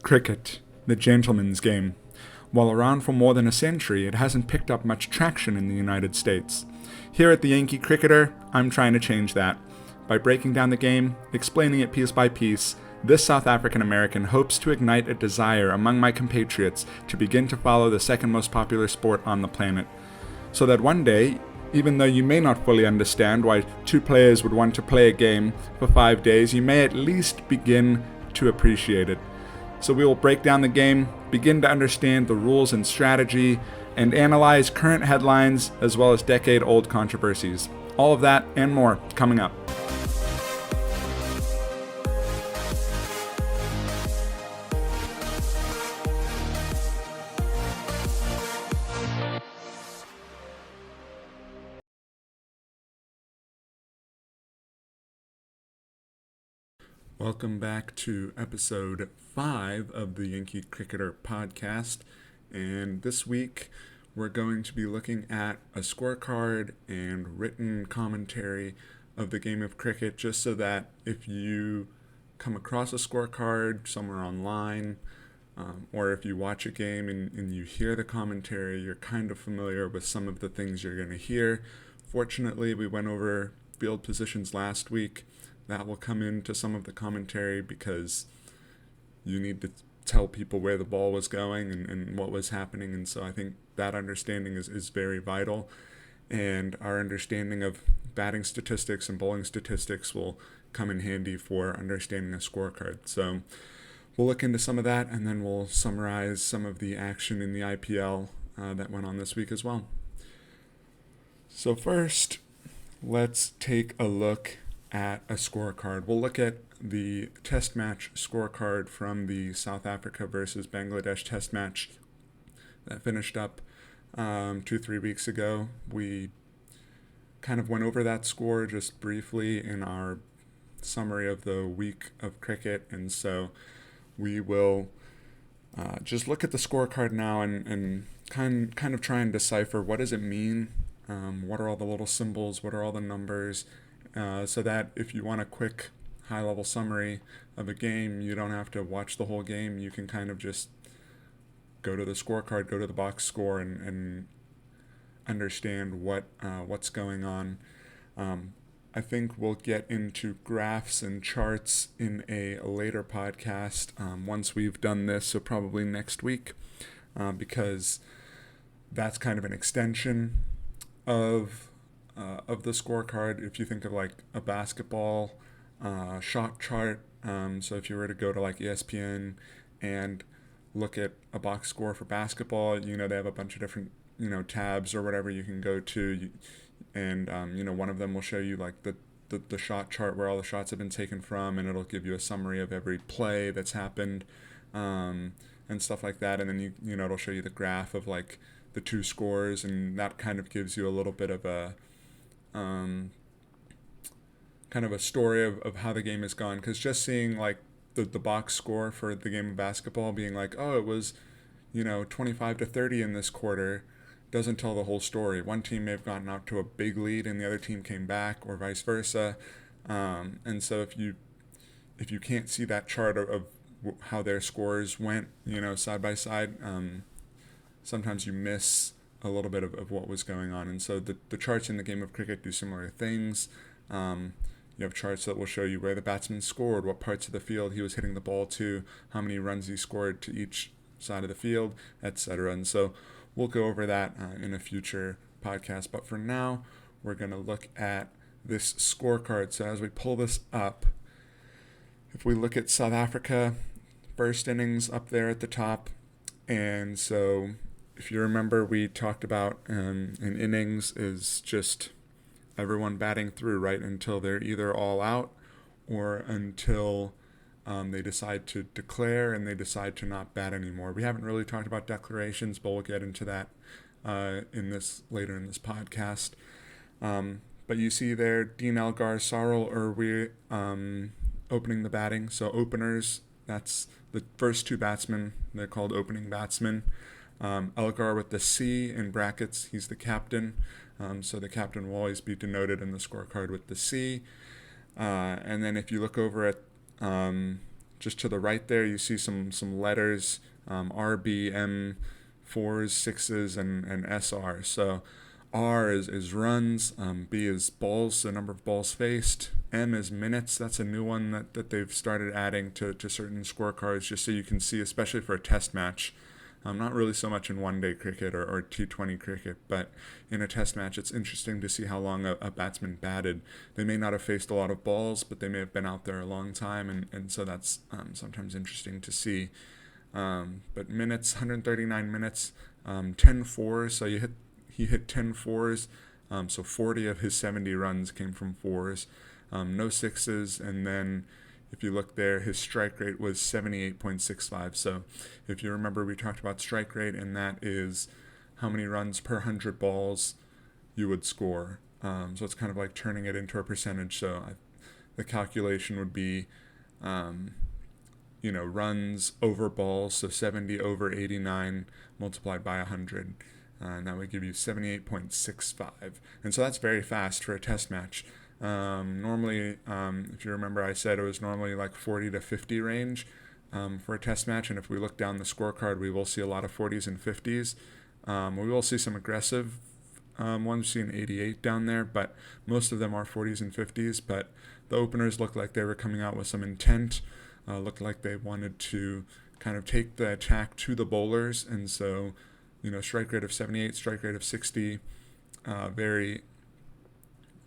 Cricket, the gentleman's game. While around for more than a century, it hasn't picked up much traction in the United States. Here at the Yankee Cricketer, I'm trying to change that. By breaking down the game, explaining it piece by piece, this South African American hopes to ignite a desire among my compatriots to begin to follow the second most popular sport on the planet. So that one day, even though you may not fully understand why two players would want to play a game for 5 days, you may at least begin to appreciate it. So we will break down the game, begin to understand the rules and strategy, and analyze current headlines as well as decade-old controversies. All of that and more coming up. Welcome back to episode 5 of the Yankee Cricketer podcast, and this week we're going to be looking at a scorecard and written commentary of the game of cricket, just so that if you come across a scorecard somewhere online, or if you watch a game and you hear the commentary, you're kind of familiar with some of the things you're going to hear. Fortunately, we went over field positions last week. That will come into some of the commentary because you need to tell people where the ball was going and what was happening. And so I think that understanding is very vital. And our understanding of batting statistics and bowling statistics will come in handy for understanding a scorecard. So we'll look into some of that, and then we'll summarize some of the action in the IPL that went on this week as well. So first, let's take a look at a scorecard. We'll look at the test match scorecard from the South Africa versus Bangladesh test match that finished up 2-3 weeks ago. We kind of went over that score just briefly in our summary of the week of cricket, and so we will just look at the scorecard now and kind of try and decipher what does it mean, what are all the little symbols, what are all the numbers, so that if you want a quick high-level summary of a game, you don't have to watch the whole game. You can kind of just go to the scorecard, go to the box score, and understand what's going on. I think we'll get into graphs and charts in a later podcast once we've done this, so probably next week, because that's kind of an extension of the scorecard. If you think of like a basketball shot chart, so if you were to go to like ESPN and look at a box score for basketball, they have a bunch of different tabs or whatever you can go to, and one of them will show you like the shot chart where all the shots have been taken from, and it'll give you a summary of every play that's happened, and stuff like that. And then it'll show you the graph of like the two scores, and that kind of gives you a little bit of a kind of a story of how the game has gone, because just seeing like the box score for the game of basketball being like, oh, it was 25-30 in this quarter, doesn't tell the whole story. One team may have gotten out to a big lead and the other team came back, or vice versa, and so if you can't see that chart of how their scores went side by side, sometimes you miss a little bit of what was going on. And so the charts in the game of cricket do similar things. You have charts that will show you where the batsman scored, what parts of the field he was hitting the ball to, how many runs he scored to each side of the field, etc. And so we'll go over that in a future podcast. But for now, we're going to look at this scorecard. So as we pull this up, if we look at South Africa, first innings up there at the top. And so if you remember, we talked about an innings is just everyone batting through, right, until they're either all out or until they decide to declare and they decide to not bat anymore. We haven't really talked about declarations, but we'll get into that later in this podcast. But you see there, Dean Elgar, Sarel Urwi opening the batting. So openers, that's the first two batsmen. They're called opening batsmen. Elgar with the C in brackets, he's the captain. So the captain will always be denoted in the scorecard with the C. And then if you look over at just to the right there, you see some letters, R, B, M, 4s, 6s, and SR. So R is runs, B is balls, the number of balls faced, M is minutes. That's a new one that they've started adding to certain scorecards, just so you can see, especially for a test match. Not really so much in one-day cricket or T20 cricket, but in a test match, it's interesting to see how long a batsman batted. They may not have faced a lot of balls, but they may have been out there a long time, and so that's sometimes interesting to see. But minutes, 139 minutes, 10 fours, so he hit 10 fours, so 40 of his 70 runs came from fours, no sixes, and then if you look there, his strike rate was 78.65. So if you remember, we talked about strike rate, and that is how many runs per 100 balls you would score. So it's kind of like turning it into a percentage. So the calculation would be, runs over balls, so 70 over 89 multiplied by 100. And that would give you 78.65. And so that's very fast for a test match. Normally, if you remember, I said it was normally like 40 to 50 range for a test match. And if we look down the scorecard, we will see a lot of 40s and 50s. We will see some aggressive ones. We see an 88 down there, but most of them are 40s and 50s. But the openers looked like they were coming out with some intent. Looked like they wanted to kind of take the attack to the bowlers. And so, strike rate of 78, strike rate of 60, very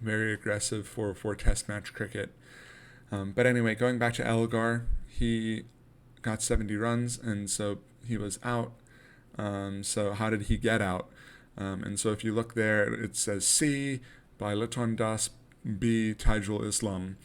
very aggressive for test match cricket. But anyway, going back to Elgar, he got 70 runs, and so he was out. So how did he get out? And so if you look there, it says C by Liton Das, B Taijul Islam.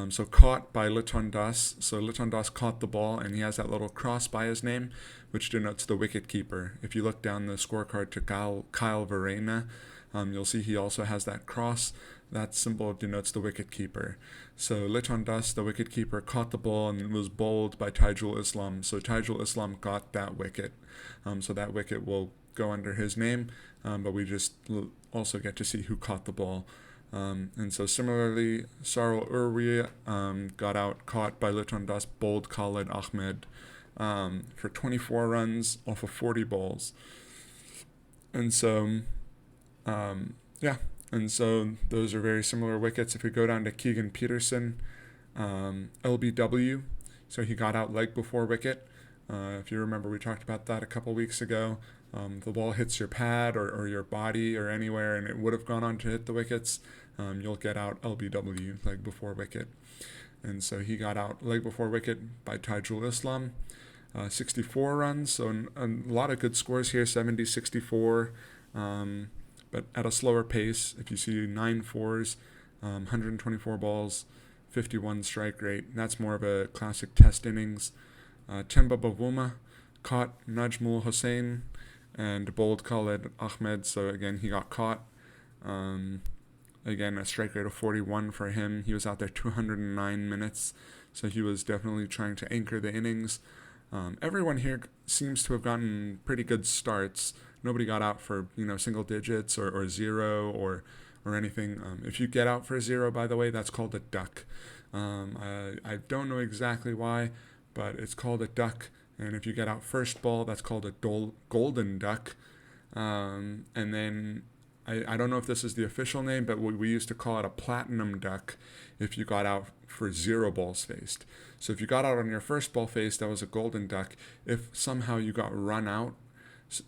So caught by Liton Das. So Liton Das caught the ball, and he has that little cross by his name, which denotes the wicket keeper. If you look down the scorecard to Kyle Verena, you'll see he also has that cross. That symbol denotes the wicket keeper. So Liton Das, the wicket keeper, caught the ball and was bowled by Taijul Islam. So Taijul Islam got that wicket. So that wicket will go under his name, but we just also get to see who caught the ball. And so similarly, Sarul Urwi got out, caught by Liton Das, bowled Khalid Ahmed for 24 runs off of 40 balls. And so, and so those are very similar wickets. If we go down to Keegan Peterson, LBW, so he got out leg before wicket. If you remember, we talked about that a couple weeks ago. The ball hits your pad or your body or anywhere, and it would have gone on to hit the wickets. You'll get out LBW, leg before wicket. And so he got out leg before wicket by Taijul Islam. 64 runs, so a lot of good scores here, 70, 64. But at a slower pace. If you see 9 fours, 124 balls, 51 strike rate, that's more of a classic test innings. Temba Bavuma caught Najmul Hussain and bowled Khalid Ahmed, so again he got caught. Again, a strike rate of 41 for him. He was out there 209 minutes, so he was definitely trying to anchor the innings. Everyone here seems to have gotten pretty good starts. Nobody got out for single digits or zero or anything. If you get out for a zero, by the way, that's called a duck. I don't know exactly why, but it's called a duck. And if you get out first ball, that's called a golden duck. And then I don't know if this is the official name, but we used to call it a platinum duck if you got out for 0 balls faced. So if you got out on your first ball faced, that was a golden duck. If somehow you got run out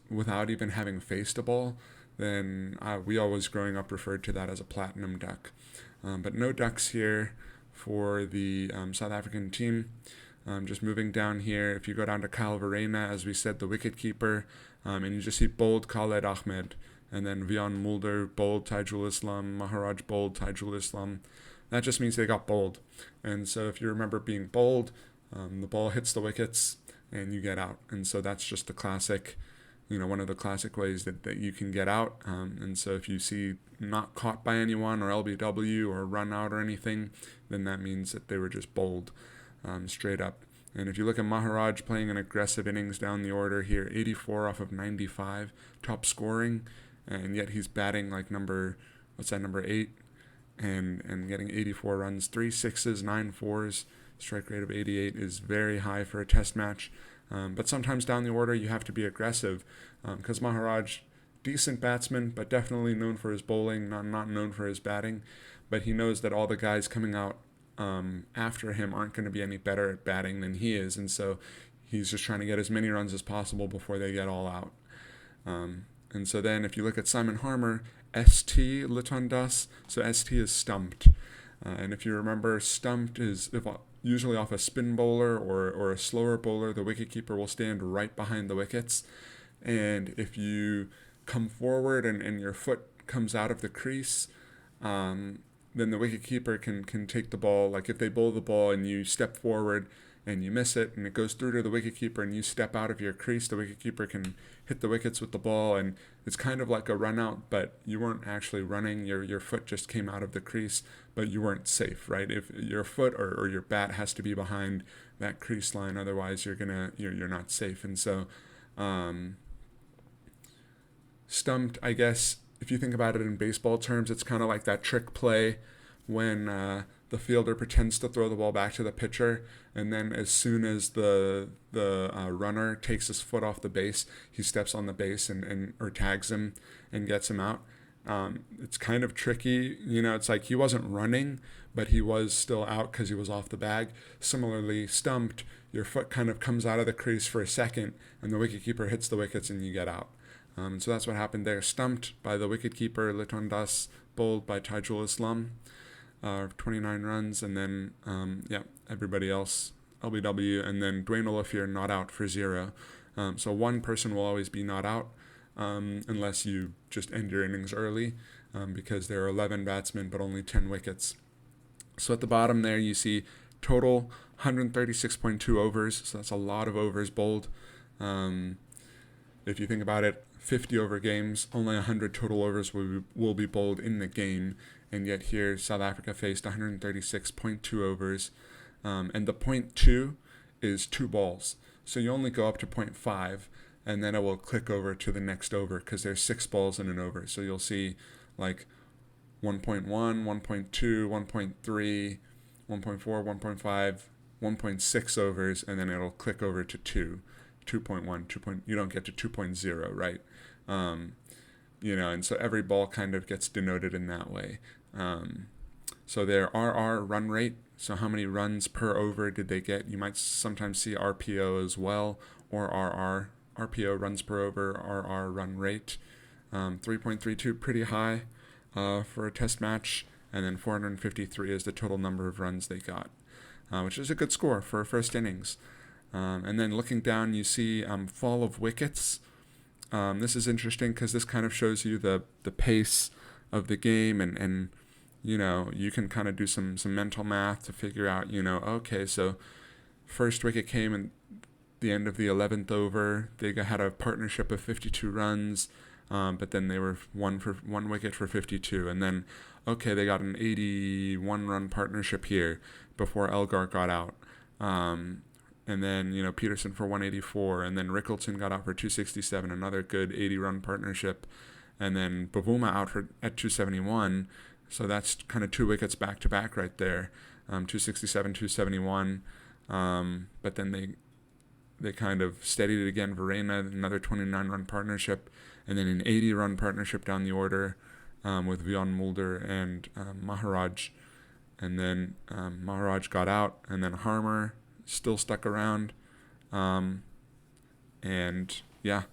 without even having faced a ball, then we always growing up referred to that as a platinum duck. But no ducks here for the South African team. Just moving down here, if you go down to Kyle Verena, as we said, the wicket keeper, and you just see bowled Khalid Ahmed, and then Vian Mulder bowled Taijul Islam, Maharaj bowled Taijul Islam. That just means they got bowled. And so if you remember being bowled, the ball hits the wickets and you get out. And so that's just the classic, one of the classic ways that you can get out. And so if you see not caught by anyone or LBW or run out or anything, then that means that they were just bowled straight up. And if you look at Maharaj playing an aggressive innings down the order here, 84 off of 95, top scoring, and yet he's batting like number 8, and getting 84 runs, 3 6s, 9 4s, Strike rate of 88 is very high for a test match. But sometimes down the order you have to be aggressive because Maharaj, decent batsman, but definitely known for his bowling, not known for his batting. But he knows that all the guys coming out after him aren't going to be any better at batting than he is, and so he's just trying to get as many runs as possible before they get all out. And so then if you look at Simon Harmer, ST Litondas, so ST is stumped. And if you remember, stumped is usually off a spin bowler or a slower bowler. The wicketkeeper will stand right behind the wickets. And if you come forward and your foot comes out of the crease, then the wicketkeeper can take the ball. Like if they bowl the ball and you step forward and you miss it and it goes through to the wicketkeeper and you step out of your crease, the wicketkeeper can hit the wickets with the ball, and it's kind of like a run out, but you weren't actually running. Your foot just came out of the crease, but you weren't safe, right? If your foot or your bat has to be behind that crease line, otherwise you're not safe. And so stumped, I guess, if you think about it in baseball terms, it's kind of like that trick play when the fielder pretends to throw the ball back to the pitcher, and then as soon as the runner takes his foot off the base, he steps on the base or tags him and gets him out. It's kind of tricky, it's like he wasn't running, but he was still out because he was off the bag. Similarly, stumped, your foot kind of comes out of the crease for a second, and the wicketkeeper hits the wickets and you get out. So that's what happened there. Stumped by the wicketkeeper, Litondas, bowled by Tajul Islam, 29 runs, and then everybody else, LBW, and then Dwayne Olivier not out for 0. So one person will always be not out unless you just end your innings early because there are 11 batsmen but only 10 wickets. So at the bottom there you see total 136.2 overs, so that's a lot of overs bowled. If you think about it, 50 over games, only 100 total overs will be bowled in the game, and yet here South Africa faced 136.2 overs, and the 0.2 is 2 balls. So you only go up to 0.5, and then it will click over to the next over because there's 6 balls in an over. So you'll see like 1.1, 1.2, 1.3, 1.4, 1.5, 1.6 overs, and then it'll click over to 2.1, you don't get to 2.0, right? And so every ball kind of gets denoted in that way. So their RR run rate, so how many runs per over did they get? You might sometimes see RPO as well, or RPO runs per over, RR run rate. 3.32, pretty high for a test match, and then 453 is the total number of runs they got, which is a good score for a first innings. And then looking down, you see fall of wickets. This is interesting because this kind of shows you the pace of the game, and you can kind of do some mental math to figure out, okay, so first wicket came in the end of the 11th over. They had a partnership of 52 runs, but then they were one wicket for 52, and then okay, they got an 81-run partnership here before Elgar got out. And then, Peterson for 184, and then Rickleton got out for 267, another good 80-run partnership, and then Bavuma out at 271, so that's kind of 2 wickets back-to-back right there, 267, 271, but then they kind of steadied it again. Verena, another 29-run partnership, and then an 80-run partnership down the order with Vion Mulder and Maharaj, and then Maharaj got out, and then Harmer still stuck around,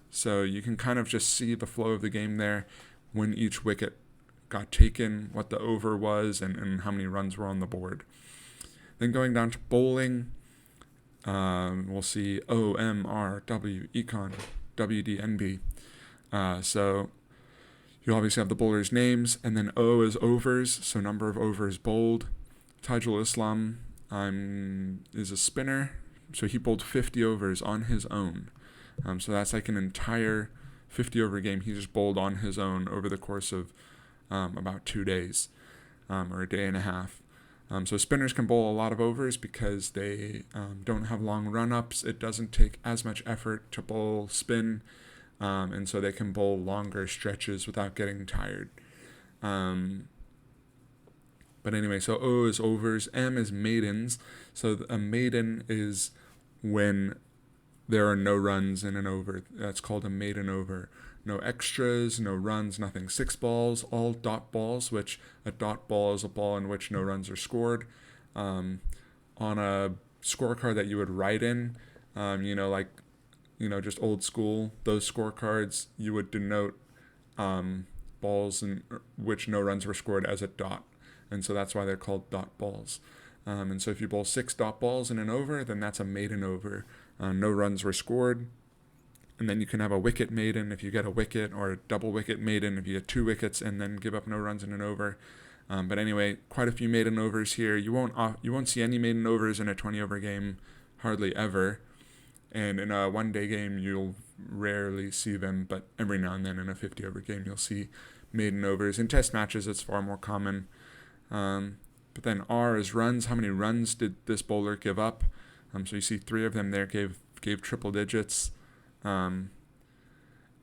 so you can kind of just see the flow of the game there when each wicket got taken, what the over was, and how many runs were on the board. Then going down to bowling, we'll see O, M, R, W, Econ, WDNB. So you obviously have the bowlers' names, and then O is overs, so number of overs bowled. Tajul Islam is a spinner, so he bowled 50 overs on his own. So that's like an entire 50-over game he just bowled on his own over the course of about 2 days, or a day and a half. So spinners can bowl a lot of overs because they don't have long run-ups. It doesn't take as much effort to bowl spin, and so they can bowl longer stretches without getting tired. But anyway, so O is overs, M is maidens. So a maiden is when there are no runs in an over. That's called a maiden over. No extras, no runs, nothing. 6 balls, all dot balls, which a dot ball is a ball in which no runs are scored. On a scorecard that you would write in, just old school, those scorecards, you would denote balls in which no runs were scored as a dot. And so that's why they're called dot balls. And so if you bowl 6 dot balls in an over, then that's a maiden over. No runs were scored. And then you can have a wicket maiden if you get a wicket, or a double wicket maiden if you get 2 wickets and then give up no runs in an over. But anyway, quite a few maiden overs here. You won't see any maiden overs in a 20-over game, hardly ever. And in a one-day game, you'll rarely see them, but every now and then in a 50-over game, you'll see maiden overs. In test matches, it's far more common. But then R is runs. How many runs did this bowler give up? So you see 3 of them there gave triple digits. And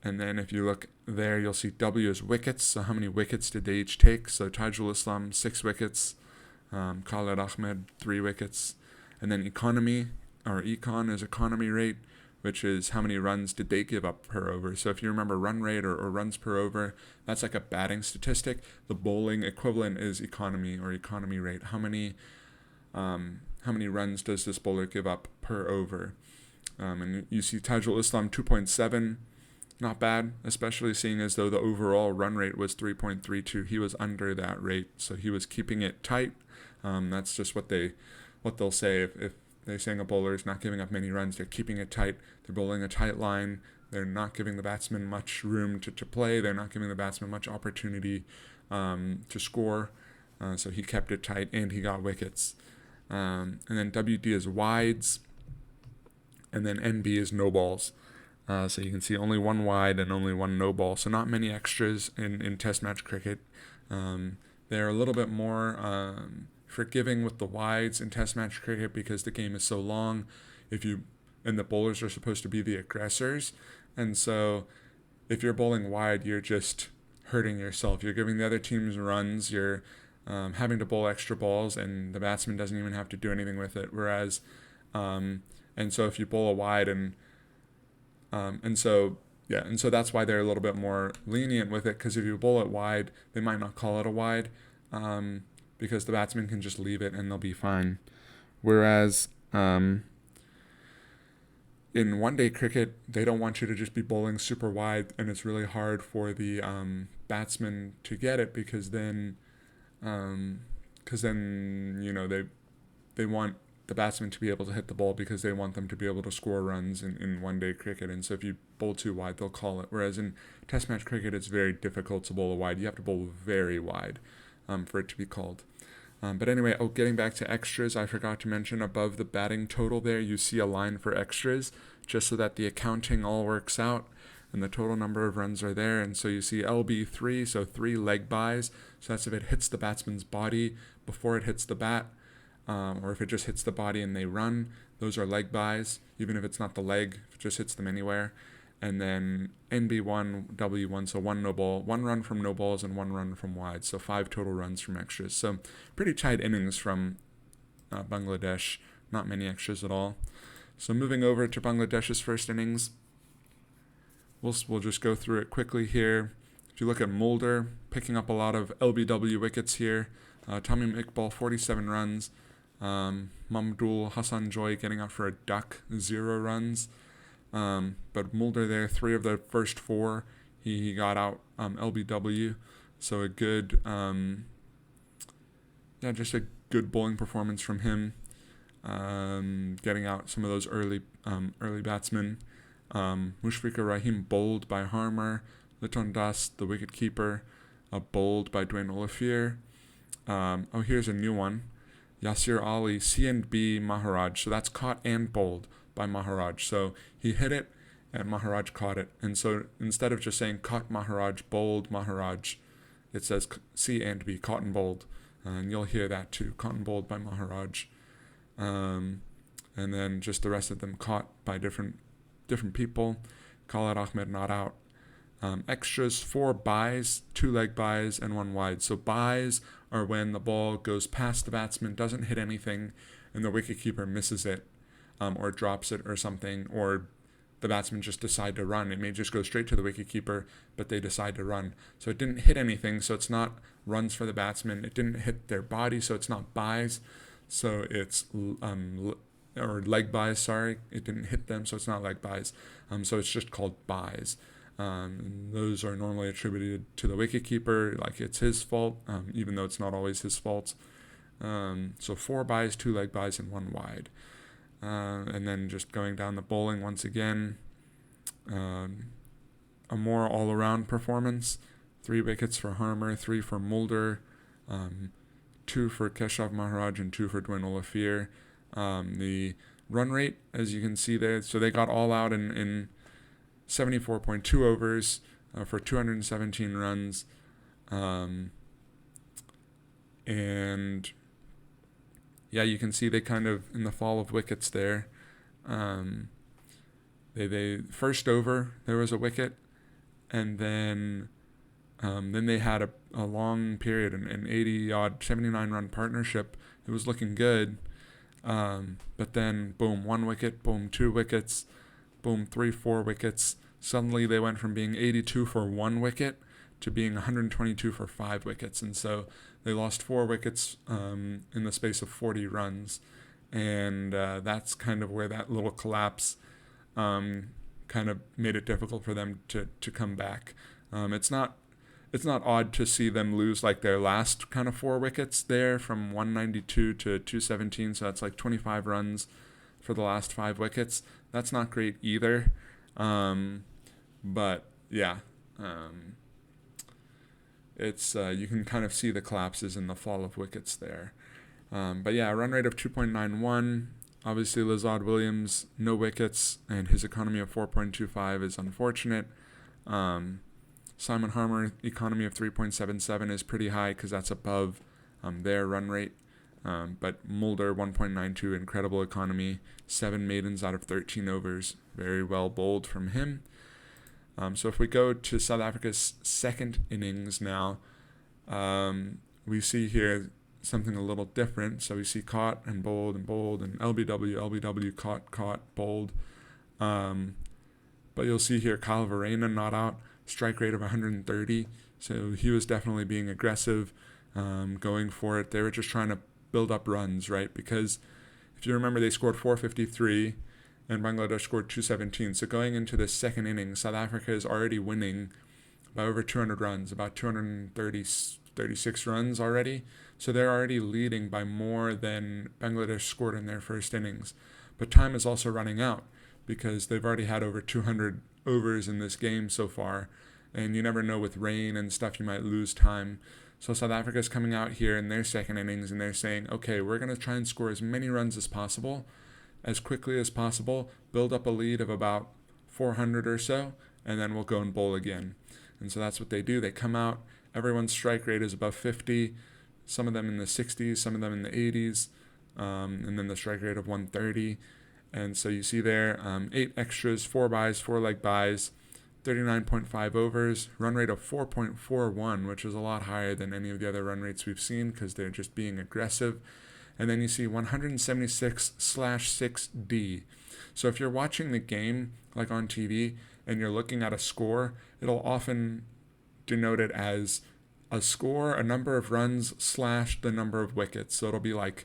then if you look there, you'll see W is wickets. So how many wickets did they each take? So Tajul Islam, 6 wickets. Khaled Ahmed, 3 wickets. And then economy, or econ, is economy rate, which is how many runs did they give up per over. So if you remember run rate or runs per over, that's like a batting statistic. The bowling equivalent is economy or economy rate. How many runs does this bowler give up per over? And you see Tajul Islam 2.7, not bad, especially seeing as though the overall run rate was 3.32. He was under that rate, so he was keeping it tight. That's just what they'll say if they're saying a bowler is not giving up many runs. They're keeping it tight. They're bowling a tight line. They're not giving the batsman much room to play. They're not giving the batsman much opportunity to score. So he kept it tight and he got wickets. And then WD is wides. And then NB is no balls. So you can see only 1 wide and only 1 no ball. So not many extras in test match cricket. They're a little bit more forgiving with the wides in test match cricket because the game is so long. And the bowlers are supposed to be the aggressors. And so if you're bowling wide, you're just hurting yourself. You're giving the other teams runs. You're having to bowl extra balls, and the batsman doesn't even have to do anything with it. Whereas, and so if you bowl a wide and so that's why they're a little bit more lenient with it, because if you bowl it wide, they might not call it a wide, because the batsman can just leave it and they'll be fine. Whereas in one-day cricket, they don't want you to just be bowling super wide, and it's really hard for the batsman to get it because then they want the batsman to be able to hit the ball because they want them to be able to score runs in one-day cricket. And so if you bowl too wide, they'll call it. Whereas in test match cricket, it's very difficult to bowl a wide. You have to bowl very wide for it to be called. But anyway, getting back to extras, I forgot to mention above the batting total there, you see a line for extras just so that the accounting all works out and the total number of runs are there. And so you see LB3, so 3 leg buys. So that's if it hits the batsman's body before it hits the bat, or if it just hits the body and they run. Those are leg buys, even if it's not the leg, if it just hits them anywhere. And then NB1, W1, so 1 no ball, 1 run from no balls and 1 run from wide, so 5 total runs from extras. So pretty tight innings from Bangladesh, not many extras at all. So moving over to Bangladesh's first innings, we'll just go through it quickly here. If you look at Mulder, picking up a lot of LBW wickets here. Tamim Iqbal, 47 runs. Mamdul Hassan Joy getting out for a duck, 0 runs. But Mulder there, 3 of the first 4, he got out LBW. So a good, just a good bowling performance from him. Getting out some of those early batsmen. Mushfiqur Rahim bowled by Harmer. Liton Das, the wicket keeper, bowled by Dwayne Olivier. Here's a new one. Yasir Ali, C and B Maharaj. So that's caught and bowled by Maharaj. So he hit it and Maharaj caught it. And so instead of just saying caught Maharaj, bowled Maharaj, it says C and B, caught and bowled. And you'll hear that too, caught and bowled by Maharaj. And then just the rest of them caught by different people. Khaled Ahmed not out. Extras, 4 buys, 2 leg buys, and 1 wide. So buys are when the ball goes past the batsman, doesn't hit anything, and the wicketkeeper misses it, or drops it or something, or the batsmen just decide to run. It may just go straight to the wicketkeeper, but they decide to run. So it didn't hit anything, so it's not runs for the batsman. It didn't hit their body, so it's not byes. So it's or leg byes, sorry. It didn't hit them, so it's not leg byes. So it's just called byes. Those are normally attributed to the wicketkeeper, like it's his fault, even though it's not always his fault. So 4 byes, 2 leg byes, and 1 wide. And then just going down the bowling once again, a more all-around performance. 3 wickets for Harmer, 3 for Mulder, 2 for Keshav Maharaj, and 2 for Dwayne Olafir. The run rate, as you can see there, so they got all out in 74.2 overs for 217 runs. And yeah, you can see they kind of, in the fall of wickets there, they first over, there was a wicket, and then they had a long period, an 80-odd, 79-run partnership. It was looking good, but then, boom, 1 wicket, boom, 2 wickets, boom, 3, 4 wickets. Suddenly they went from being 82 for 1 wicket to being 122 for 5 wickets. And so they lost 4 wickets in the space of 40 runs. And that's kind of where that little collapse kind of made it difficult for them to come back. It's not odd to see them lose like their last kind of 4 wickets there from 192 to 217. So that's like 25 runs for the last 5 wickets. That's not great either. But yeah, it's you can kind of see the collapses in the fall of wickets there. But yeah, a run rate of 2.91. Obviously, Lazard Williams, no wickets, and his economy of 4.25 is unfortunate. Simon Harmer, economy of 3.77 is pretty high because that's above their run rate. But Mulder, 1.92, incredible economy, 7 maidens out of 13 overs. Very well bowled from him. So if we go to South Africa's second innings now, we see here something a little different. So we see caught and bowled and bowled and LBW, caught, bowled. But you'll see here Kyle Verreynne not out, strike rate of 130. So he was definitely being aggressive, going for it. They were just trying to build up runs, right? Because if you remember, they scored 453 and Bangladesh scored 217. So going into this second inning, South Africa is already winning by over 200 runs, about 236 runs already. So they're already leading by more than Bangladesh scored in their first innings. But time is also running out because they've already had over 200 overs in this game so far. And you never know, with rain and stuff, you might lose time. So South Africa's coming out here in their second innings and they're saying, okay, we're going to try and score as many runs as possible, as quickly as possible, build up a lead of about 400 or so, and then we'll go and bowl again. And so that's what they do. They come out, everyone's strike rate is above 50, some of them in the 60s, some of them in the 80s, and then the strike rate of 130. And so you see there, 8 extras, 4 byes, 4 leg byes, 39.5 overs, run rate of 4.41, which is a lot higher than any of the other run rates we've seen because they're just being aggressive. And then you see 176/6D. So if you're watching the game like on TV and you're looking at a score, it'll often denote it as a score, a number of runs / the number of wickets. So it'll be like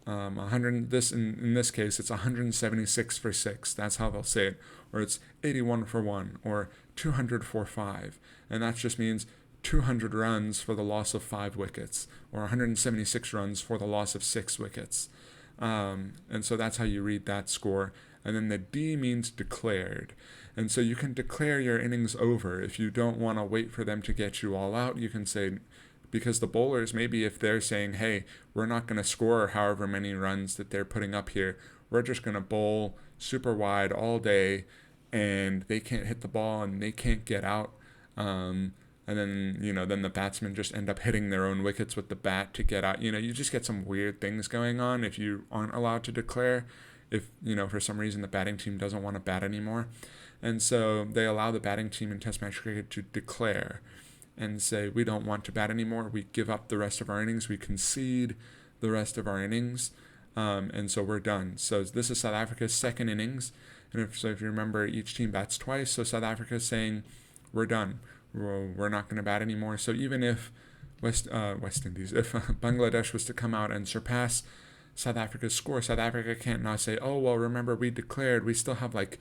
100. In this case, it's 176 for 6. That's how they'll say it. Or it's 81 for 1, or 200 for 5, and that just means 200 runs for the loss of 5 wickets, or 176 runs for the loss of 6 wickets. And so that's how you read that score. And then the D means declared. And so you can declare your innings over. If you don't want to wait for them to get you all out, you can say, because the bowlers, maybe if they're saying, hey, we're not going to score however many runs that they're putting up here, we're just going to bowl super wide all day, and they can't hit the ball and they can't get out. And then, then the batsmen just end up hitting their own wickets with the bat to get out. You just get some weird things going on if you aren't allowed to declare, if, for some reason the batting team doesn't want to bat anymore. And so they allow the batting team in Test match cricket to declare. and say we don't want to bat anymore. We give up the rest of our innings. We concede the rest of our innings, and so we're done. So this is South Africa's second innings, and if you remember, each team bats twice. So South Africa is saying we're done. We're not going to bat anymore. So even if West Indies, if Bangladesh was to come out and surpass South Africa's score, South Africa can't now say, oh, well, remember, we declared, we still have like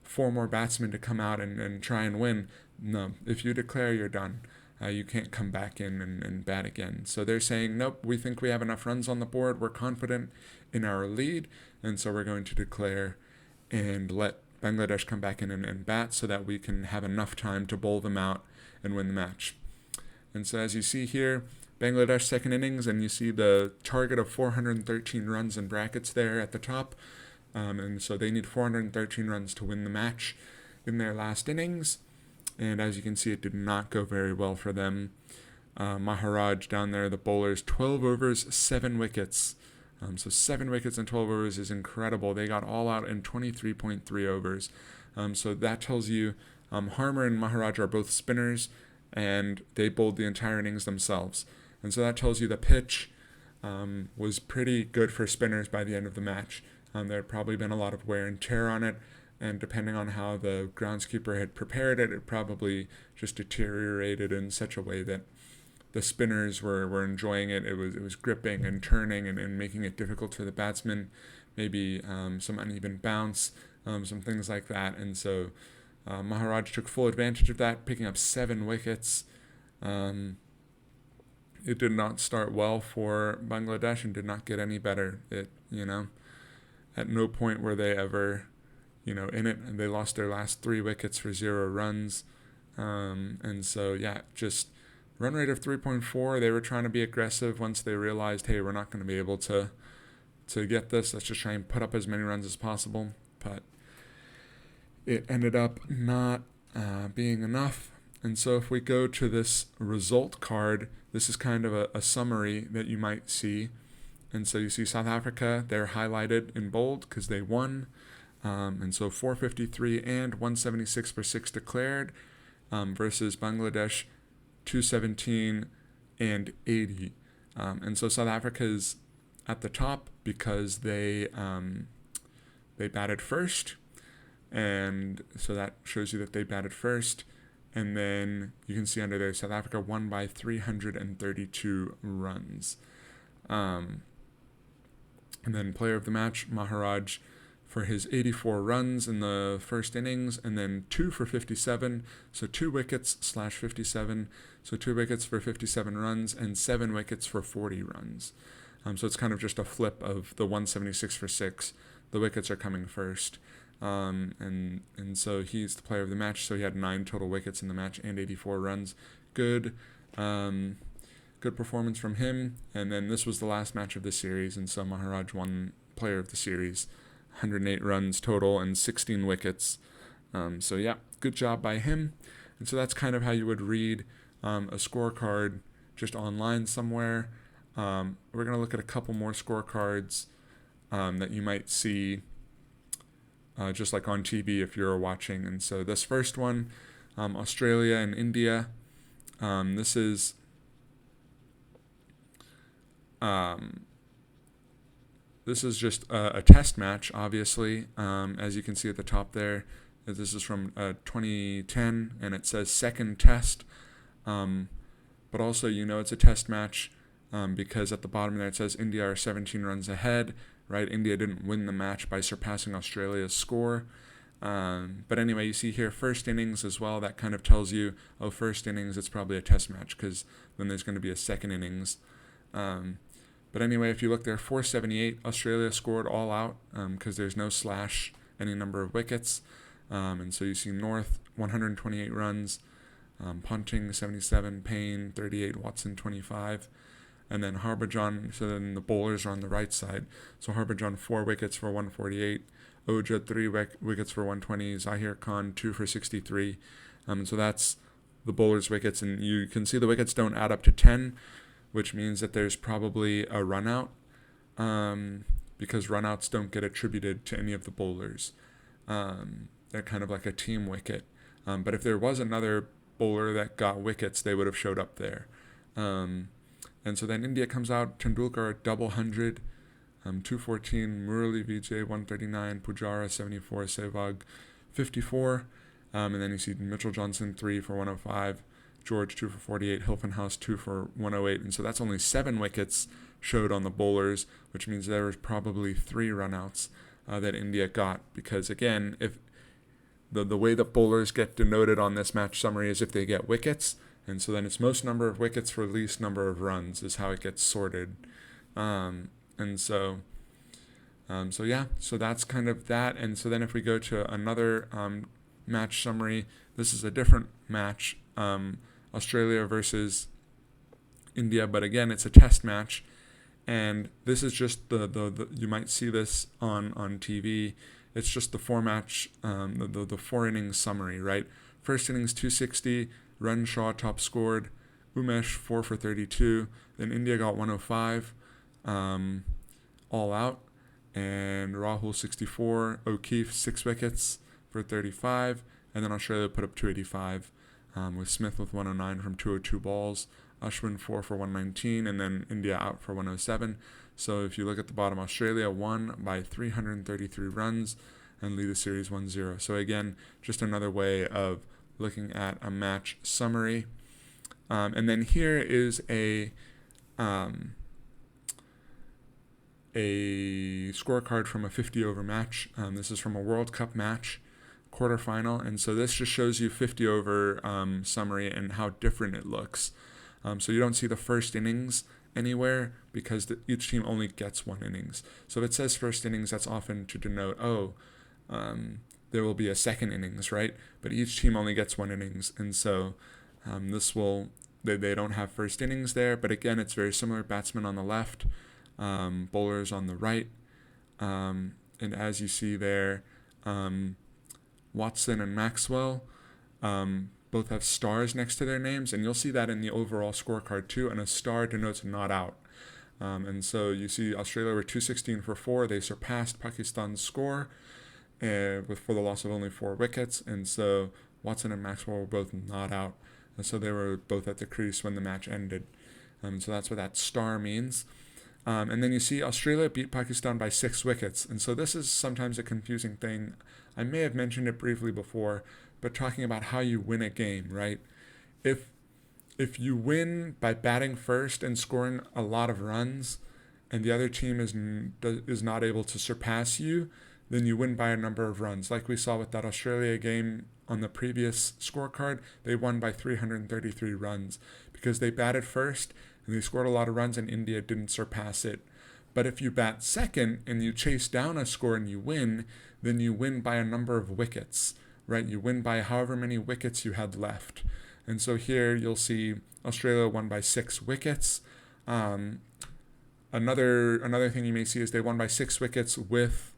4 more batsmen to come out and try and win. No, if you declare, you're done. You can't come back in and bat again. So they're saying, nope, we think we have enough runs on the board. We're confident in our lead, and so we're going to declare and let Bangladesh come back in and bat so that we can have enough time to bowl them out and win the match. And so as you see here, Bangladesh second innings, and you see the target of 413 runs in brackets there at the top. And so they need 413 runs to win the match in their last innings. And as you can see, it did not go very well for them. Maharaj down there, the bowlers, 12 overs, 7 wickets. So 7 wickets in 12 overs is incredible. They got all out in 23.3 overs. So that tells you Harmer and Maharaj are both spinners, and they bowled the entire innings themselves. And so that tells you the pitch was pretty good for spinners by the end of the match. There had probably been a lot of wear and tear on it, and depending on how the groundskeeper had prepared it, it probably just deteriorated in such a way that the spinners were enjoying it. It was gripping and turning and making it difficult for the batsmen, maybe some uneven bounce, some things like that. And so Maharaj took full advantage of that, picking up 7 wickets. It did not start well for Bangladesh and did not get any better. At no point were they ever, in it. And they lost their last 3 wickets for 0 runs. And so, just run rate of 3.4. They were trying to be aggressive once they realized, hey, we're not going to be able to get this. Let's just try and put up as many runs as possible. But it ended up not being enough. And so if we go to this result card, this is kind of a summary that you might see. And so you see South Africa, they're highlighted in bold because they won. And so 453 and 176 for 6 declared versus Bangladesh 217 and 80. And so South Africa's at the top because they batted first. And so that shows you that they batted first. And then you can see under there, South Africa won by 332 runs. And then player of the match, Maharaj, for his 84 runs in the first innings, and then 2 for 57, so 2 wickets / 57, so 2 wickets for 57 runs, and 7 wickets for 40 runs. So it's kind of just a flip of the 176 for 6. The wickets are coming first. And so he's the player of the match, so he had 9 total wickets in the match and 84 runs. Good performance from him. And then this was the last match of the series, and so Maharaj won player of the series, 108 runs total and 16 wickets. So good job by him. And so that's kind of how you would read a scorecard just online somewhere. We're going to look at a couple more scorecards that you might see just like on TV if you're watching. And so this first one, Australia and India, this is just a test match, obviously. As you can see at the top there, this is from 2010, and it says second test. But also, it's a test match because at the bottom there it says India are 17 runs ahead, right? India didn't win the match by surpassing Australia's score. But anyway, you see here first innings as well. That kind of tells you, first innings, it's probably a test match because then there's going to be a second innings. But anyway, if you look there, 478, Australia scored all out because there's no slash, any number of wickets. And so you see North, 128 runs, Ponting, 77, Payne, 38, Watson, 25. And then Harbhajan, so then the bowlers are on the right side. So Harbhajan, 4 wickets for 148. Oja, 3 wickets for 120. Zahir Khan, 2 for 63. So that's the bowlers' wickets. And you can see the wickets don't add up to 10, which means that there's probably a run out because runouts don't get attributed to any of the bowlers. They're kind of like a team wicket. But if there was another bowler that got wickets, they would have showed up there. And so then India comes out, Tendulkar double 100, 214, Murali Vijay 139, Pujara 74, Sehwag 54, and then you see Mitchell Johnson 3 for 105, George 2 for 48, Hilfenhaus 2 for 108, and so that's only 7 wickets showed on the bowlers, which means there was probably 3 runouts that India got, because again, if the way that bowlers get denoted on this match summary is if they get wickets, and so then it's most number of wickets for least number of runs is how it gets sorted. So that's kind of that. And so then if we go to another match summary, this is a different match, Australia versus India, but again, it's a test match. And this is just the you might see this on TV. It's just the 4 innings summary, right? First innings 260, Renshaw top scored, Umesh 4 for 32, then India got 105, all out, and Rahul 64, O'Keefe 6 wickets for 35, and then Australia put up 285 with Smith with 109 from 202 balls, Ashwin 4 for 119, and then India out for 107. So if you look at the bottom, Australia won by 333 runs and lead the series 1-0. So again, just another way of looking at a match summary. And then here is a scorecard from a 50-over match. This is from a World Cup match, quarterfinal. And so this just shows you 50-over summary and how different it looks. So you don't see the first innings anywhere because each team only gets 1 innings. So if it says first innings, that's often to denote, there will be a second innings, right? But each team only gets 1 innings. And so they don't have first innings there. But again, it's very similar. Batsmen on the left, bowlers on the right. And as you see there, Watson and Maxwell both have stars next to their names, and you'll see that in the overall scorecard too, and a star denotes not out. And so you see Australia were 216 for 4. They surpassed Pakistan's score for the loss of only 4 wickets, and so Watson and Maxwell were both not out, and so they were both at the crease when the match ended. So that's what that star means. And then you see Australia beat Pakistan by 6 wickets, and so this is sometimes a confusing thing. I may have mentioned it briefly before, but talking about how you win a game, right? If you win by batting first and scoring a lot of runs, and the other team is not able to surpass you, then you win by a number of runs. Like we saw with that Australia game on the previous scorecard, they won by 333 runs because they batted first and they scored a lot of runs and India didn't surpass it. But if you bat second and you chase down a score and you win, then you win by a number of wickets, right? You win by however many wickets you had left. And so here you'll see Australia won by 6 wickets. Another thing you may see is they won by 6 wickets with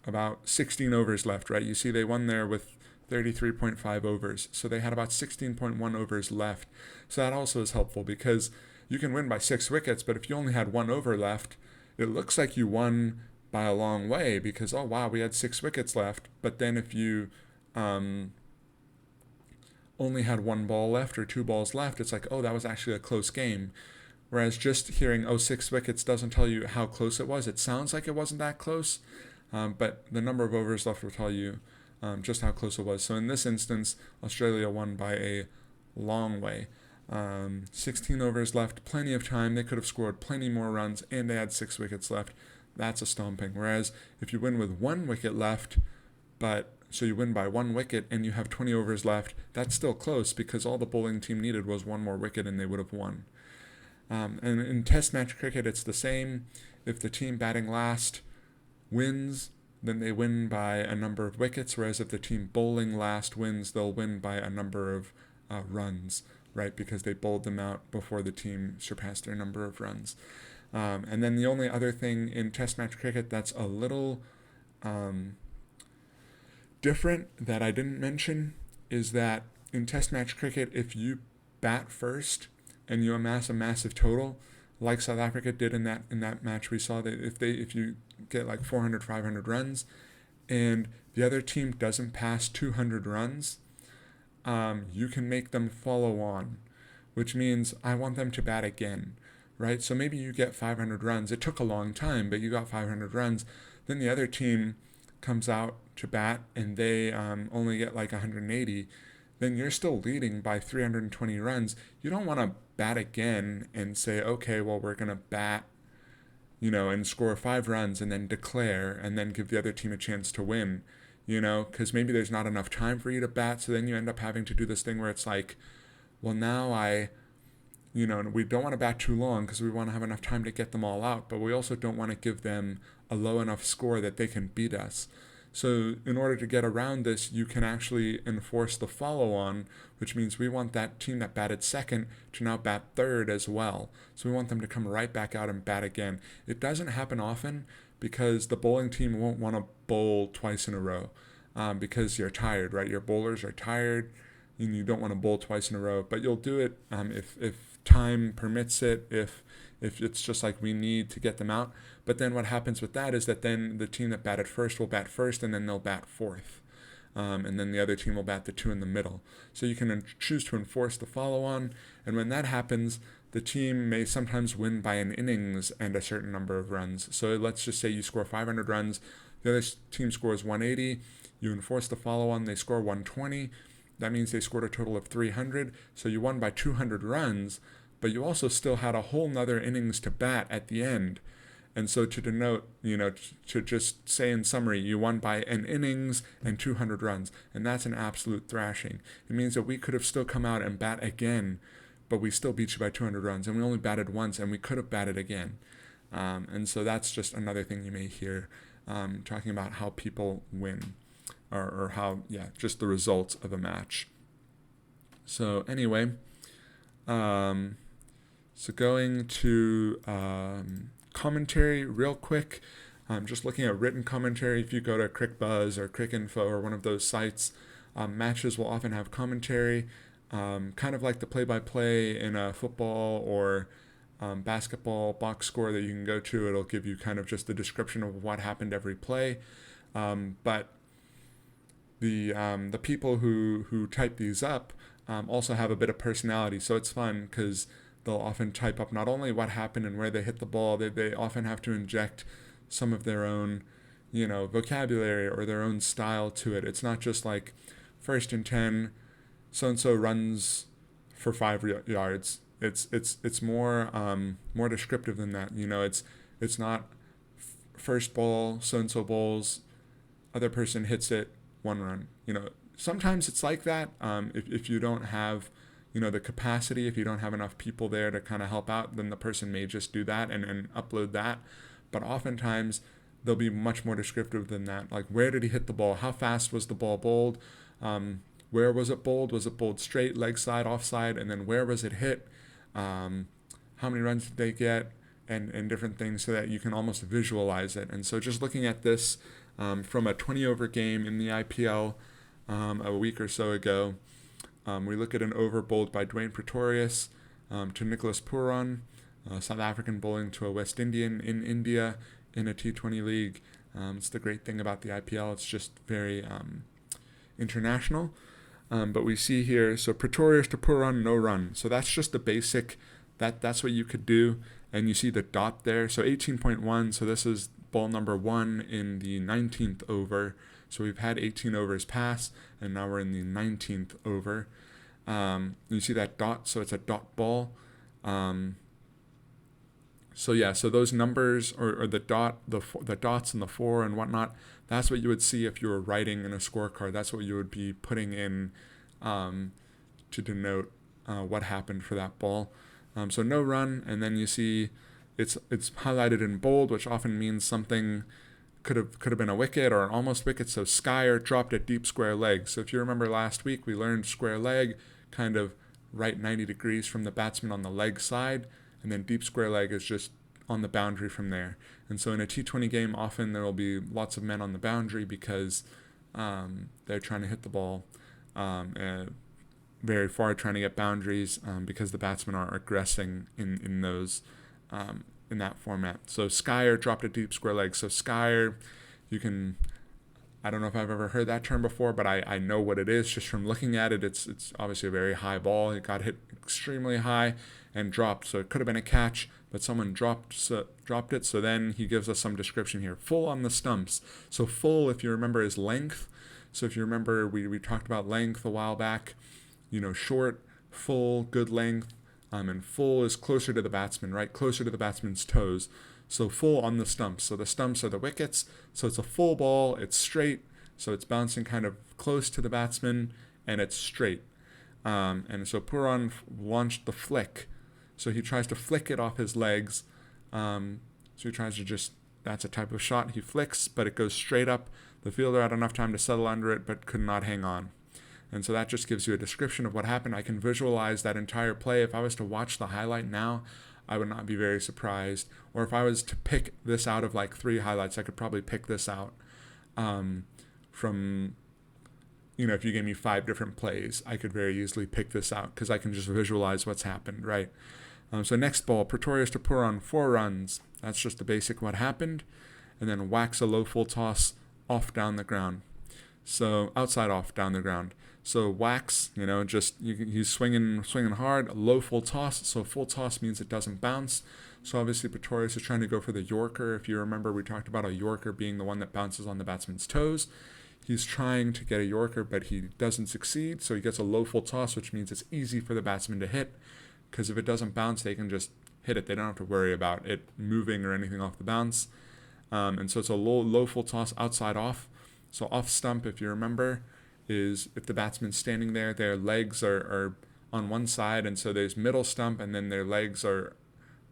about 16 overs left, right? You see they won there with 33.5 overs. So they had about 16.1 overs left. So that also is helpful because you can win by 6 wickets, but if you only had 1 over left, it looks like you won by a long way because, oh, wow, we had 6 wickets left. But then if you only had 1 ball left or 2 balls left, it's like, oh, that was actually a close game. Whereas just hearing, 6 wickets doesn't tell you how close it was. It sounds like it wasn't that close, but the number of overs left will tell you just how close it was. So in this instance, Australia won by a long way. 16 overs left, plenty of time. They could have scored plenty more runs, and they had 6 wickets left. That's a stomping. Whereas if you win with 1 wicket left, so you win by 1 wicket and you have 20 overs left, that's still close because all the bowling team needed was 1 more wicket and they would have won. And in Test match cricket, it's the same. If the team batting last wins, then they win by a number of wickets, whereas if the team bowling last wins, they'll win by a number of runs, right? Because they bowled them out before the team surpassed their number of runs. And then the only other thing in Test match cricket that's a little different that I didn't mention is that in Test match cricket, if you bat first and you amass a massive total, like South Africa did in that match, we saw that if you get like 400, 500 runs, and the other team doesn't pass 200 runs, you can make them follow on, which means I want them to bat again, right? So maybe you get 500 runs. It took a long time, but you got 500 runs. Then the other team comes out to bat and they only get like 180. Then you're still leading by 320 runs. You don't want to bat again and say, okay, well, we're going to bat, and score 5 runs and then declare and then give the other team a chance to win, because maybe there's not enough time for you to bat. So then you end up having to do this thing where it's like, well, now we don't want to bat too long because we want to have enough time to get them all out, but we also don't want to give them a low enough score that they can beat us. So in order to get around this, you can actually enforce the follow-on, which means we want that team that batted second to now bat third as well. So we want them to come right back out and bat again. It doesn't happen often because the bowling team won't want to bowl twice in a row because you're tired, right? Your bowlers are tired and you don't want to bowl twice in a row, but you'll do it if time permits it, if it's just like we need to get them out. But then what happens with that is that then the team that batted first will bat first and then they'll bat fourth. And then the other team will bat the 2 in the middle. So you can choose to enforce the follow-on. And when that happens, the team may sometimes win by an innings and a certain number of runs. So let's just say you score 500 runs. The other team scores 180. You enforce the follow-on. They score 120. That means they scored a total of 300. So you won by 200 runs, but you also still had a whole nother innings to bat at the end. And so to denote, to just say in summary, you won by an innings and 200 runs. And that's an absolute thrashing. It means that we could have still come out and bat again, but we still beat you by 200 runs. And we only batted once, and we could have batted again. And so that's just another thing you may hear talking about how people win or how, just the results of a match. So anyway, so going to commentary real quick. Just looking at written commentary. If you go to CricBuzz or CricInfo or one of those sites, matches will often have commentary, kind of like the play-by-play in a football or basketball box score that you can go to. It'll give you kind of just the description of what happened every play. But the people who type these up also have a bit of personality, so it's fun because they'll often type up not only what happened and where they hit the ball, they often have to inject some of their own, vocabulary or their own style to it. It's not just like 1st and 10, so-and-so runs for 5 yards. It's more descriptive than that. It's not first ball, so-and-so bowls, other person hits it, 1 run. Sometimes it's like that. If you don't have the capacity, if you don't have enough people there to kind of help out, then the person may just do that and upload that. But oftentimes they'll be much more descriptive than that. Like, where did he hit the ball? How fast was the ball bowled? Where was it bowled? Was it bowled straight, leg side, offside? And then where was it hit? How many runs did they get? And different things so that you can almost visualize it. And so just looking at this from a 20-over game in the IPL a week or so ago, we look at an over bowled by Dwayne Pretorius to Nicholas Puran, South African bowling to a West Indian in India in a T20 league. It's the great thing about the IPL. It's just very international. But we see here, so Pretorius to Puran, no run. So that's just the basic, that's what you could do. And you see the dot there. So 18.1, so this is ball number 1 in the 19th over. So we've had 18 overs pass, and now we're in the 19th over. You see that dot, so it's a dot ball. So those numbers or the dot, the dots and the 4 and whatnot, that's what you would see if you were writing in a scorecard. That's what you would be putting in to denote what happened for that ball. So no run, and then you see it's highlighted in bold, which often means something could have been a wicket or an almost wicket. So Skyer dropped a deep square leg. So if you remember last week, we learned square leg, kind of right 90 degrees from the batsman on the leg side, and then deep square leg is just on the boundary from there. And so in a T20 game, often there will be lots of men on the boundary because they're trying to hit the ball very far, trying to get boundaries because the batsmen are aggressing in those in that format. So Skyer dropped a deep square leg. So Skyer, you can I don't know if I've ever heard that term before, but I know what it is just from looking at it. It's obviously a very high ball. It got hit extremely high and dropped, so it could have been a catch, but someone dropped it. So then he gives us some description here. Full on the stumps. So full, if you remember, is length. So if you remember, we talked about length a while back. Short, full, good length, and full is closer to the batsman, right? Closer to the batsman's toes. So full on the stumps. So the stumps are the wickets. So it's a full ball. It's straight. So it's bouncing kind of close to the batsman, and it's straight. And so Puran launched the flick. So he tries to flick it off his legs. So he tries to that's a type of shot. He flicks, but it goes straight up. The fielder had enough time to settle under it, but could not hang on. And so that just gives you a description of what happened. I can visualize that entire play. If I was to watch the highlight now, I would not be very surprised. Or if I was to pick this out of like 3 highlights, I could probably pick this out from, if you gave me 5 different plays, I could very easily pick this out because I can just visualize what's happened, right? So next ball, Pretorius to Puran, 4 runs. That's just the basic what happened. And then whacks a low full toss off down the ground. So outside off down the ground. So whacks, he's swinging hard, low full toss. So full toss means it doesn't bounce. So obviously Pretorius is trying to go for the Yorker. If you remember, we talked about a Yorker being the one that bounces on the batsman's toes. He's trying to get a Yorker, but he doesn't succeed. So he gets a low full toss, which means it's easy for the batsman to hit. Because if it doesn't bounce, they can just hit it. They don't have to worry about it moving or anything off the bounce. And so it's a low full toss outside off. So off stump, if you remember, is if the batsman's standing there, their legs are on one side, and so there's middle stump, and then their legs are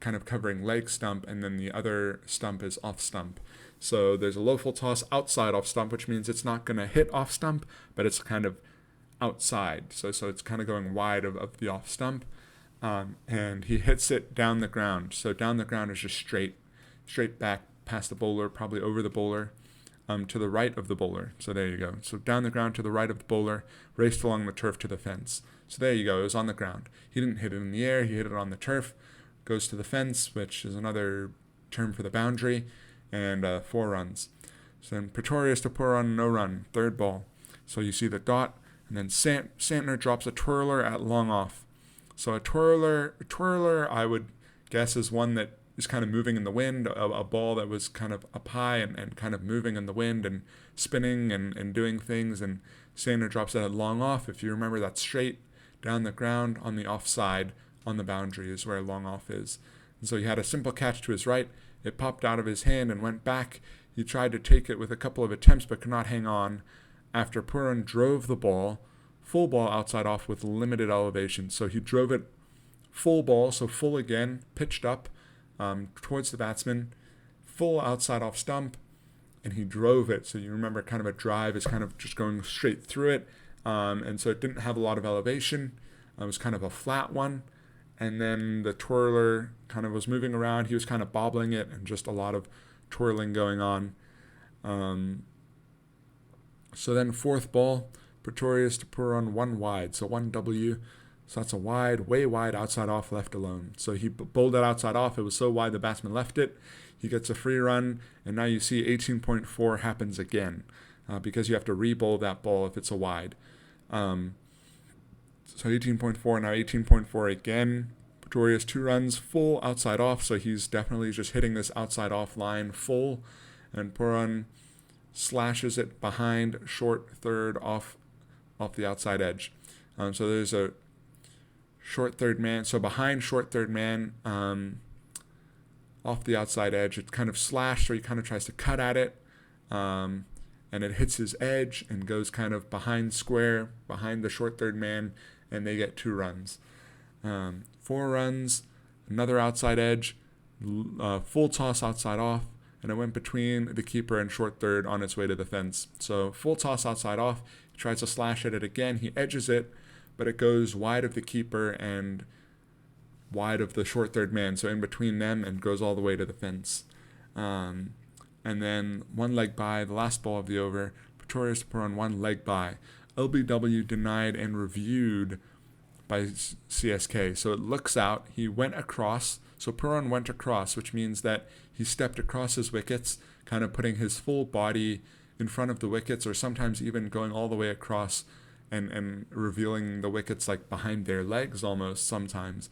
kind of covering leg stump, and then the other stump is off stump. So there's a low full toss outside off stump, which means it's not going to hit off stump, but it's kind of outside. So it's kind of going wide of the off stump. And he hits it down the ground. So down the ground is just straight back past the bowler, probably over the bowler. To the right of the bowler. So there you go. So down the ground to the right of the bowler, raced along the turf to the fence. So there you go. It was on the ground. He didn't hit it in the air. He hit it on the turf. Goes to the fence, which is another term for the boundary, and 4 runs. So then Pretorius to Puran, no run, 3rd ball. So you see the dot, and then Santner drops a twirler at long off. So a twirler, I would guess, is one that is kind of moving in the wind, a ball that was kind of up high and kind of moving in the wind and spinning and doing things, and Sandner drops it at long off. If you remember, that's straight down the ground on the offside on the boundary is where long off is. And so he had a simple catch to his right. It popped out of his hand and went back. He tried to take it with a couple of attempts but could not hang on after Puran drove the ball, full ball outside off with limited elevation. So he drove it full ball, so full again, pitched up, towards the batsman, full outside off stump, and he drove it. So you remember kind of a drive is kind of just going straight through it, and so it didn't have a lot of elevation. It was kind of a flat one, and then the twirler kind of was moving around. He was kind of bobbling it, and just a lot of twirling going on. So then 4th ball, Pretorius to Puran, 1 wide, so 1 W. So that's a wide, way wide, outside off, left alone. So he bowled it outside off. It was so wide the batsman left it. He gets a free run, and now you see 18.4 happens again because you have to re-bowl that ball if it's a wide. So 18.4, now 18.4 again. Pretorius 2 runs, full outside off, so he's definitely just hitting this outside off line full, and Puran slashes it behind short third off the outside edge. So there's a short third man, so behind short third man, off the outside edge, it's kind of slashed, or he kind of tries to cut at it, and it hits his edge and goes kind of behind square, behind the short third man, and they get 2 runs. 4 runs, another outside edge, full toss outside off, and it went between the keeper and short third on its way to the fence. So full toss outside off, he tries to slash at it again, he edges it, but it goes wide of the keeper and wide of the short third man, so in between them, and goes all the way to the fence. And then 1 leg by, the last ball of the over, Pretorius to Puran, 1 leg by. LBW denied and reviewed by CSK. So it looks out, he went across, so Puran went across, which means that he stepped across his wickets, kind of putting his full body in front of the wickets, or sometimes even going all the way across and revealing the wickets like behind their legs almost sometimes.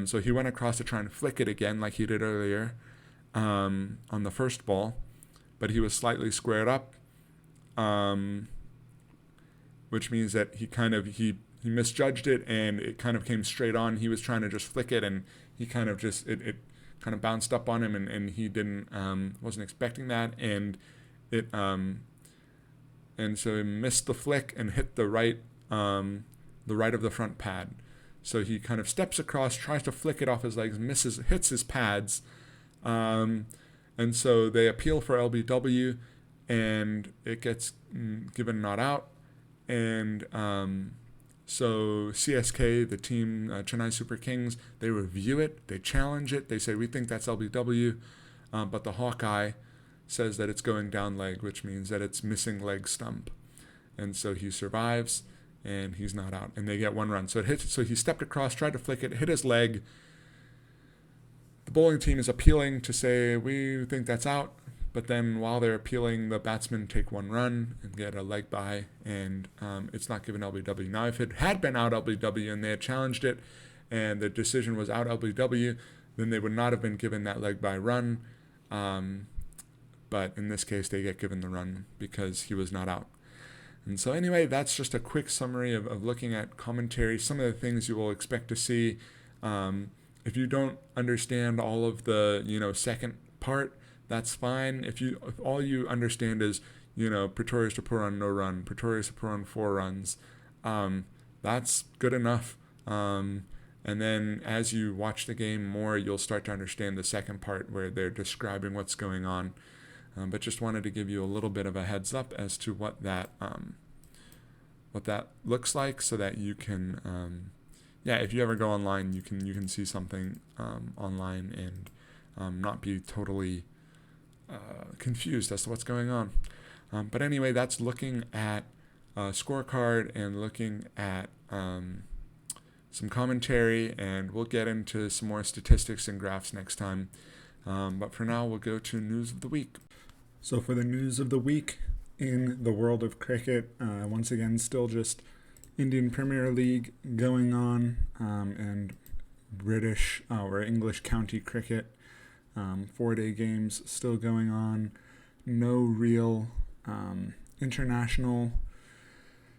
So he went across to try and flick it again like he did earlier on the first ball, but he was slightly squared up, which means that he misjudged it and it kind of came straight on. He was trying to just flick it, and he kind of just it kind of bounced up on him, and he didn't wasn't expecting that, and it and so he missed the flick and hit the right of the front pad. So he kind of steps across, tries to flick it off his legs, hits his pads, and so they appeal for LBW, and it gets given not out, and so CSK, the team, Chennai Super Kings, they review it, they challenge it, they say, we think that's LBW, but the Hawkeye says that it's going down leg, which means that it's missing leg stump. And so he survives, and he's not out, and they get one run. So he stepped across, tried to flick it, hit his leg. The bowling team is appealing to say, we think that's out. But then while they're appealing, the batsmen take one run and get a leg by, and it's not given LBW. Now, if it had been out LBW and they had challenged it and the decision was out LBW, then they would not have been given that leg by run. But in this case, they get given the run because he was not out. And so anyway, that's just a quick summary of looking at commentary, some of the things you will expect to see. If you don't understand all of the, second part, that's fine. If all you understand is, Pretorius to put on no run, Pretorius to put on 4 runs, that's good enough. And then as you watch the game more, you'll start to understand the second part where they're describing what's going on. But just wanted to give you a little bit of a heads up as to what that looks like, so that you can, if you ever go online, you can see something online and not be totally confused as to what's going on. But anyway, that's looking at Scorecard and looking at some commentary, and we'll get into some more statistics and graphs next time. But for now, we'll go to news of the week. So for the news of the week in the world of cricket, once again, still just Indian Premier League going on, and British or English county cricket, 4-day games still going on. No real international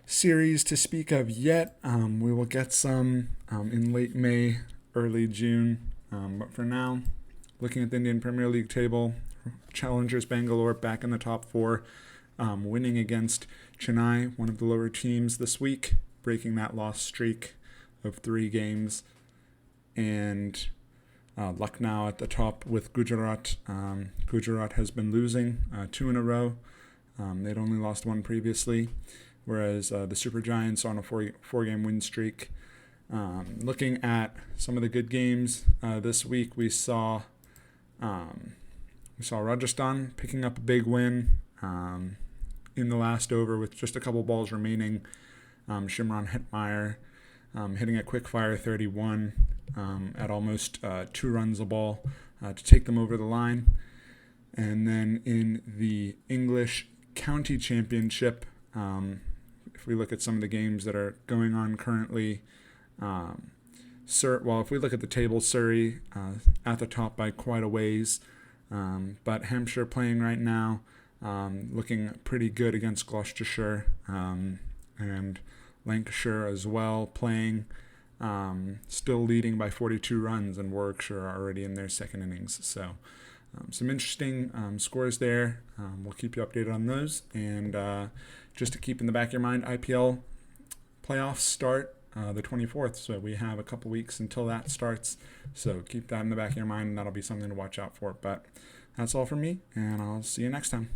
series to speak of yet. We will get some in late May, early June. But for now, looking at the Indian Premier League table, Challengers Bangalore back in the top 4, winning against Chennai, one of the lower teams this week, breaking that loss streak of 3 games. And Lucknow at the top with Gujarat. Gujarat has been losing 2 in a row. They'd only lost 1 previously, whereas the Super Giants are on a 4-game win streak. Looking at some of the good games this week, we saw Rajasthan picking up a big win in the last over with just a couple balls remaining. Shimron Hetmeyer hitting a quick-fire 31 at almost 2 runs a ball to take them over the line. And then in the English County Championship, if we look at some of the games that are going on currently, if we look at the table, Surrey at the top by quite a ways, but Hampshire playing right now, looking pretty good against Gloucestershire, and Lancashire as well playing, still leading by 42 runs, and Warwickshire are already in their second innings. So some interesting scores there. We'll keep you updated on those. And just to keep in the back of your mind, IPL playoffs start the 24th, so we have a couple weeks until that starts. So keep that in the back of your mind, and that'll be something to watch out for. But that's all from me, and I'll see you next time.